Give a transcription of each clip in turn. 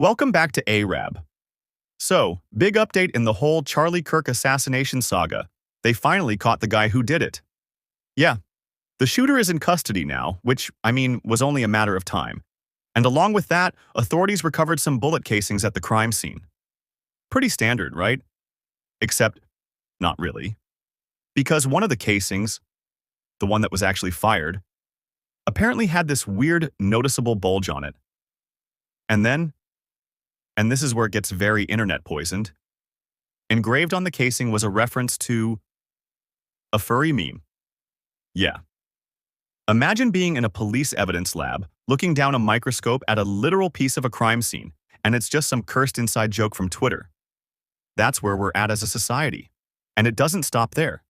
Welcome back to Arab. So, big update in the whole Charlie Kirk assassination saga. They finally caught the guy who did it. Yeah, the shooter is in custody now, which, was only a matter of time. And along with that, authorities recovered some bullet casings at the crime scene. Pretty standard, right? Except, not really. Because one of the casings, the one that was actually fired, apparently had this weird, noticeable bulge on it. And then, and this is where it gets very internet poisoned, engraved on the casing was a reference to a furry meme. Yeah. Imagine being in a police evidence lab, looking down a microscope at a literal piece of a crime scene, and it's just some cursed inside joke from Twitter. That's where we're at as a society. And it doesn't stop there.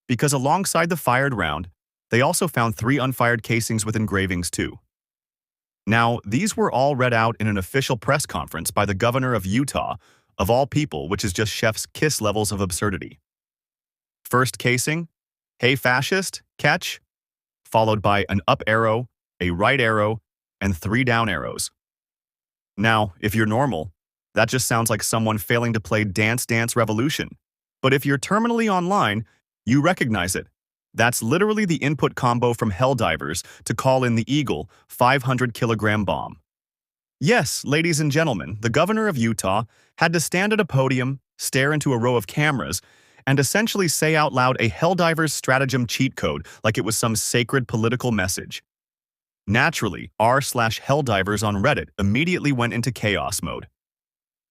Because alongside the fired round, they also found 3 unfired casings with engravings too. Now, these were all read out in an official press conference by the governor of Utah, of all people, which is just chef's kiss levels of absurdity. First casing, "Hey fascist, catch," followed by an up arrow, a right arrow, and 3 down arrows. Now, if you're normal, that just sounds like someone failing to play Dance Dance Revolution. But if you're terminally online, you recognize it. That's literally the input combo from Helldivers to call in the Eagle 500-kilogram bomb. Yes, ladies and gentlemen, the governor of Utah had to stand at a podium, stare into a row of cameras, and essentially say out loud a Helldivers stratagem cheat code like it was some sacred political message. Naturally, r/Helldivers on Reddit immediately went into chaos mode.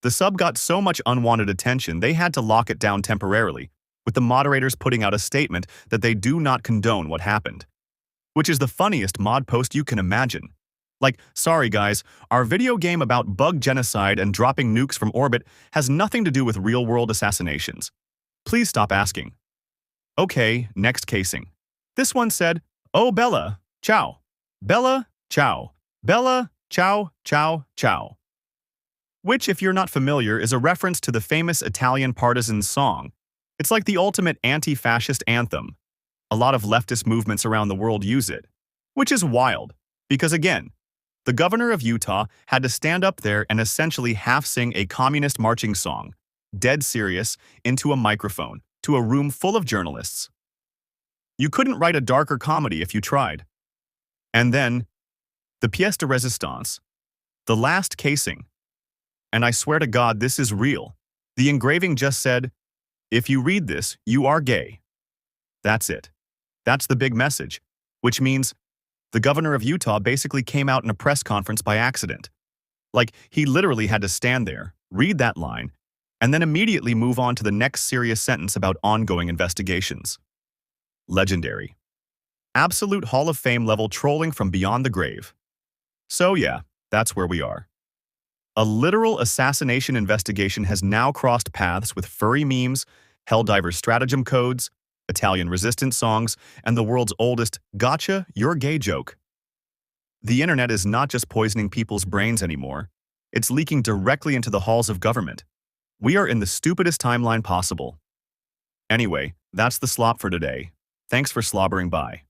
The sub got so much unwanted attention they had to lock it down temporarily, with the moderators putting out a statement that they do not condone what happened. Which is the funniest mod post you can imagine. Like, sorry guys, our video game about bug genocide and dropping nukes from orbit has nothing to do with real-world assassinations. Please stop asking. Okay, next casing. This one said, "Oh Bella, ciao. Bella, ciao. Bella, ciao, ciao, ciao." Which, if you're not familiar, is a reference to the famous Italian partisans song. It's like the ultimate anti-fascist anthem. A lot of leftist movements around the world use it. Which is wild, because again, the governor of Utah had to stand up there and essentially half-sing a communist marching song, dead serious, into a microphone, to a room full of journalists. You couldn't write a darker comedy if you tried. And then, the pièce de résistance, the last casing. And I swear to God this is real. The engraving just said, "If you read this, you are gay." That's it. That's the big message, which means the governor of Utah basically came out in a press conference by accident. Like, he literally had to stand there, read that line, and then immediately move on to the next serious sentence about ongoing investigations. Legendary. Absolute Hall of Fame level trolling from beyond the grave. So yeah, that's where we are. A literal assassination investigation has now crossed paths with furry memes, Helldivers stratagem codes, Italian resistance songs, and the world's oldest "gotcha, you're gay" joke. The internet is not just poisoning people's brains anymore. It's leaking directly into the halls of government. We are in the stupidest timeline possible. Anyway, that's the slop for today. Thanks for slobbering by.